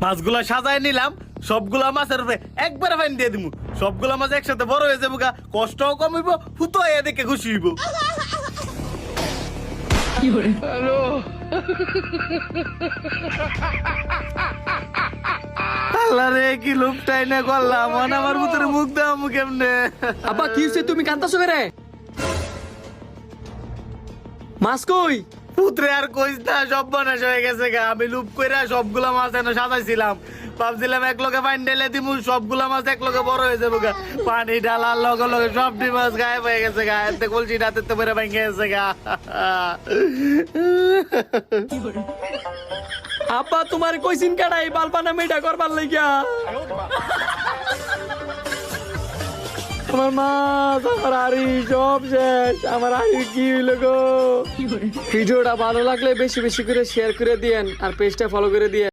মাছগুলা সাজায় নিলাম, সবগুলা মাছের উপরে একবারে ফাইন দিয়ে দিমু। সবগুলা মাছ একসাথে বড় হয়ে যাবো গা, কষ্টও কমিব, হুতো হয়ে দেখে খুশি হইব। আল্লাহ রে, কি লুপটাই না করলাম, আমার ভিতরে মুখ দেওয়া মুখ এমনে। আব্বা কি হচ্ছে, তুমি কান্তাছো রে? মাছ কই? পুত্রে আর কইস না, সব বনাশ হয়ে গেছে গা। আমি লুপ কইরা সবগুলা মাছ এনে সাজাইছিলাম, ভাবছিলাম এক লগে পানি ঢেলে দিমু, সবগুলা মাছ এক লগে বড় হয়ে যাবো গা। পানি ঢালার লগে লগে সবটি মাছ গায়েব হয়ে গেছে গা। এতে কলসি রাতে তো বেড়ে ভেঙে গেছে গা। আব্বা তোমার কইছিন কাটাই বালপানা মেটা করবার লাগিয়া। আমার মাছ, আমার হাড়ি সব শেষ। আমার হাড়ি কি হইল গো? ভিডিওটা ভালো লাগলে বেশি বেশি করে শেয়ার করে দিয়েন আর পেজটা ফলো করে দিয়েন।